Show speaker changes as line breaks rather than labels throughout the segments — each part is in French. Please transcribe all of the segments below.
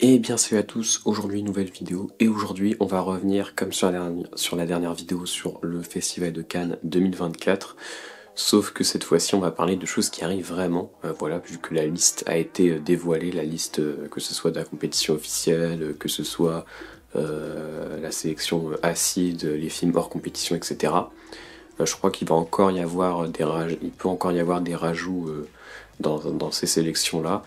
Et bien salut à tous, aujourd'hui nouvelle vidéo et aujourd'hui on va revenir comme sur la dernière vidéo sur le Festival de Cannes 2024, sauf que cette fois-ci on va parler de choses qui arrivent vraiment, voilà, vu que la liste a été dévoilée, la liste que ce soit de la compétition officielle, que ce soit la sélection acide, les films hors compétition, etc. Je crois qu'il va encore y avoir il peut encore y avoir des rajouts dans ces sélections-là.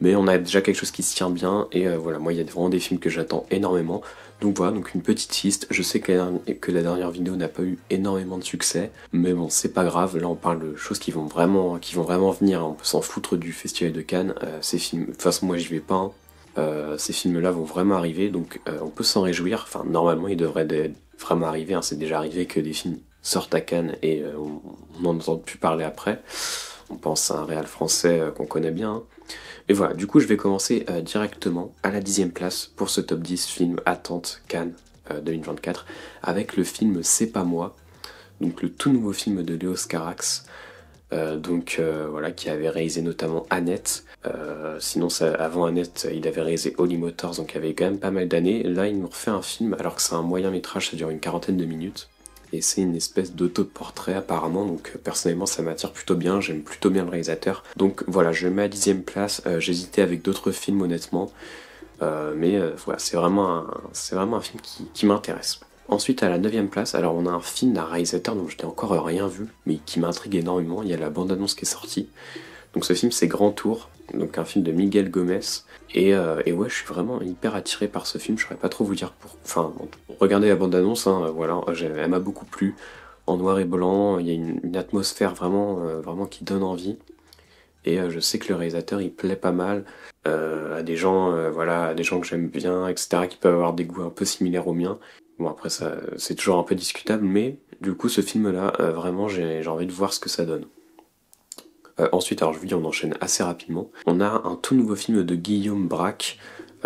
Mais on a déjà quelque chose qui se tient bien, et voilà, moi il y a vraiment des films que j'attends énormément. Donc voilà, donc une petite liste. Je sais que la dernière vidéo n'a pas eu énormément de succès, mais bon, c'est pas grave, là on parle de choses qui vont vraiment venir, on peut s'en foutre du Festival de Cannes. Ces films, de toute façon moi j'y vais pas, hein. Ces films-là vont vraiment arriver, donc on peut s'en réjouir. Enfin, normalement ils devraient vraiment arriver, hein. C'est déjà arrivé que des films sortent à Cannes et on n'en entend plus parler après. On pense à un réal français qu'on connaît bien, hein. Et voilà, du coup je vais commencer directement à la 10e place pour ce top 10 film Attente Cannes 2024 avec le film C'est pas moi, donc le tout nouveau film de Léos Carax, voilà, qui avait réalisé notamment Annette. Sinon avant Annette il avait réalisé Holy Motors, donc il y avait quand même pas mal d'années. Là il nous refait un film alors que c'est un moyen métrage, ça dure une quarantaine de minutes. Et c'est une espèce d'auto-portrait apparemment, donc personnellement ça m'attire plutôt bien, j'aime plutôt bien le réalisateur. Donc voilà, je le mets à 10e place, j'hésitais avec d'autres films honnêtement, mais voilà, c'est vraiment un film qui m'intéresse. Ensuite à la 9e place, alors on a un film d'un réalisateur dont je n'ai encore rien vu, mais qui m'intrigue énormément, il y a la bande-annonce qui est sortie. Donc ce film c'est Grand Tour, donc un film de Miguel Gomez, et ouais, je suis vraiment hyper attiré par ce film, je saurais pas trop vous dire pour... Enfin, bon, regardez la bande-annonce, hein, voilà, elle m'a beaucoup plu, en noir et blanc, il y a une atmosphère vraiment qui donne envie, et je sais que le réalisateur il plaît pas mal à des gens, voilà, à des gens que j'aime bien, etc., qui peuvent avoir des goûts un peu similaires aux miens. Bon après ça, c'est toujours un peu discutable, mais du coup ce film-là, vraiment j'ai envie de voir ce que ça donne. Ensuite, alors je vous dis, on enchaîne assez rapidement. On a un tout nouveau film de Guillaume Braque,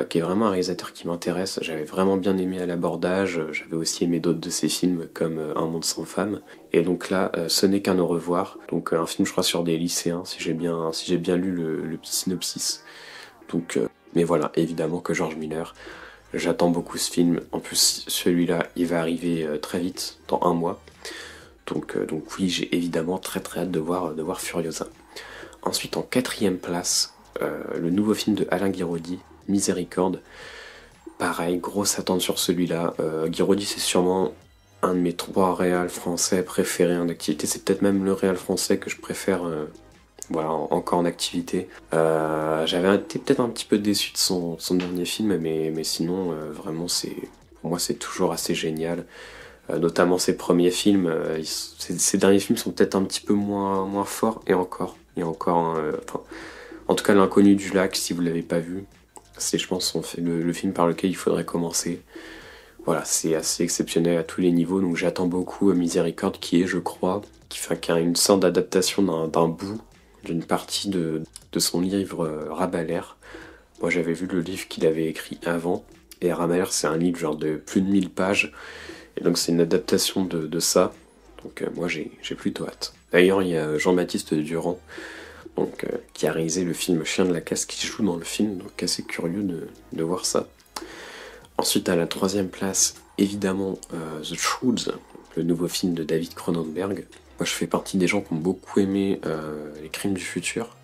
qui est vraiment un réalisateur qui m'intéresse. J'avais vraiment bien aimé à l'abordage, j'avais aussi aimé d'autres de ses films comme Un monde sans femme. Et donc là, Ce n'est qu'un au revoir. Donc un film, je crois, sur des lycéens, si j'ai bien lu le petit synopsis. Donc, mais voilà, évidemment que George Miller. J'attends beaucoup ce film. En plus, celui-là, il va arriver très vite, dans un mois. Donc oui, j'ai évidemment très hâte de voir Furiosa. Ensuite, en 4e place, le nouveau film de Alain Guiraudy, Miséricorde. Pareil, grosse attente sur celui-là. Guiraudy, c'est sûrement un de mes 3 réals français préférés en activité. C'est peut-être même le réal français que je préfère, voilà, encore en activité. J'avais été peut-être un petit peu déçu de son dernier film, mais sinon, vraiment, pour moi, c'est toujours assez génial. Notamment ses premiers films, ses derniers films sont peut-être un petit peu moins forts, et encore, enfin, en tout cas L'Inconnu du lac, si vous l'avez pas vu, c'est je pense le film par lequel il faudrait commencer. Voilà, c'est assez exceptionnel à tous les niveaux, donc j'attends beaucoup Miséricorde, qui est, je crois, qui a une sorte d'adaptation d'un bout, d'une partie de son livre Rabelais. Moi j'avais vu le livre qu'il avait écrit avant, et Rabelais c'est un livre genre de plus de 1000 pages, et donc c'est une adaptation de ça, donc moi j'ai plutôt hâte. D'ailleurs il y a Jean-Baptiste Durand, donc, qui a réalisé le film Chien de la casse, qui joue dans le film, donc assez curieux de voir ça. Ensuite à la 3e place, évidemment The Shrews, le nouveau film de David Cronenberg. Moi je fais partie des gens qui ont beaucoup aimé Les Crimes du futur,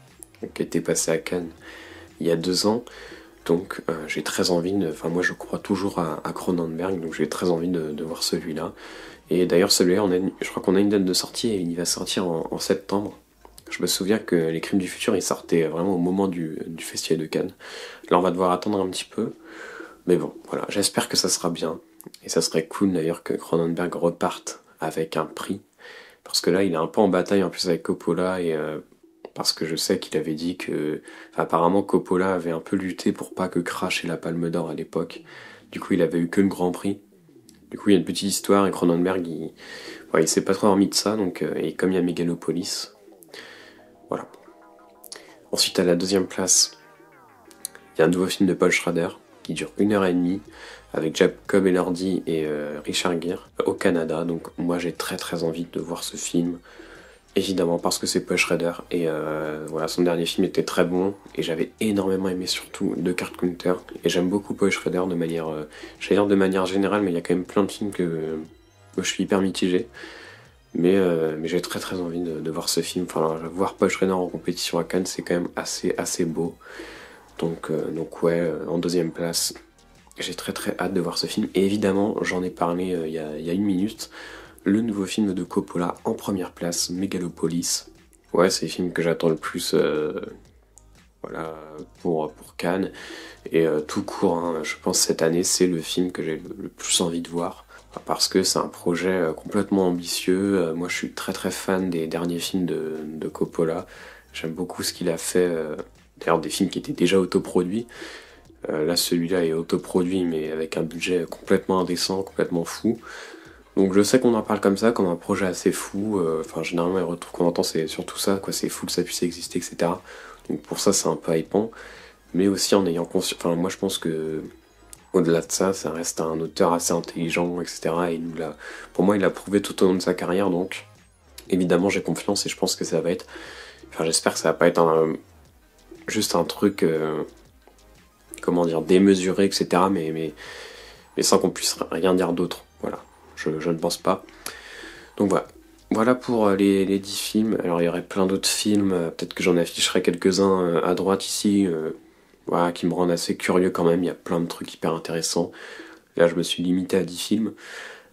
qui était passé à Cannes il y a 2 ans. Donc j'ai très envie enfin moi je crois toujours à Cronenberg, donc j'ai très envie de voir celui-là. Et d'ailleurs celui-là, je crois qu'on a une date de sortie et il va sortir en septembre. Je me souviens que Les Crimes du futur, il sortait vraiment au moment du Festival de Cannes. Là on va devoir attendre un petit peu, mais bon voilà, j'espère que ça sera bien. Et ça serait cool d'ailleurs que Cronenberg reparte avec un prix, parce que là il est un peu en bataille en plus avec Coppola, et parce que je sais qu'il avait dit que... Enfin, apparemment Coppola avait un peu lutté pour pas que Crash ait la Palme d'Or à l'époque. Du coup il avait eu que le Grand Prix. Du coup il y a une petite histoire, et Cronenberg il s'est pas trop remis de ça, donc, et comme il y a Megalopolis, voilà. Ensuite à la 2e place, il y a un nouveau film de Paul Schrader qui dure 1h30 avec Jacob Elordi et Richard Gere au Canada. Donc moi j'ai très envie de voir ce film. Évidemment parce que c'est Paul Schrader et voilà, son dernier film était très bon et j'avais énormément aimé surtout The Card Counter et j'aime beaucoup Paul Schrader de manière, j'allais dire de manière générale, mais il y a quand même plein de films que je suis hyper mitigé, mais j'ai très très envie de voir ce film. Enfin, voir Paul Schrader en compétition à Cannes, c'est quand même assez beau. Donc ouais, en deuxième place, j'ai très très hâte de voir ce film. Et évidemment, j'en ai parlé il y a une minute, le nouveau film de Coppola en première place, Megalopolis. Ouais, c'est le film que j'attends le plus voilà, pour Cannes. Et tout court, hein, je pense cette année, c'est le film que j'ai le plus envie de voir. Parce que c'est un projet complètement ambitieux. Moi, je suis très très fan des derniers films de Coppola. J'aime beaucoup ce qu'il a fait. D'ailleurs, des films qui étaient déjà autoproduits. Là, celui-là est autoproduit, mais avec un budget complètement indécent, complètement fou. Donc je sais qu'on en parle comme ça, comme un projet assez fou. Enfin, généralement, les retours qu'on entend, c'est surtout ça, quoi. C'est fou que ça puisse exister, etc. Donc pour ça, c'est un peu hypant. Mais aussi en ayant conscience. Enfin, moi, je pense que au-delà de ça, ça reste un auteur assez intelligent, etc. Et il nous l'a, pour moi, il l'a prouvé tout au long de sa carrière. Donc évidemment, j'ai confiance et je pense que ça va être. Enfin, j'espère que ça va pas être juste un truc, comment dire, démesuré, etc. Mais sans qu'on puisse rien dire d'autre. Voilà, je ne pense pas. Donc voilà. Voilà pour les 10 films. Alors il y aurait plein d'autres films, peut-être que j'en afficherai quelques-uns à droite ici, voilà, qui me rendent assez curieux quand même. Il y a plein de trucs hyper intéressants. Là je me suis limité à 10 films.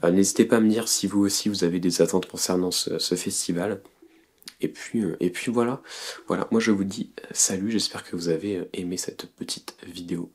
N'hésitez pas à me dire si vous aussi vous avez des attentes concernant ce festival. Et puis voilà. Voilà, moi je vous dis salut, j'espère que vous avez aimé cette petite vidéo.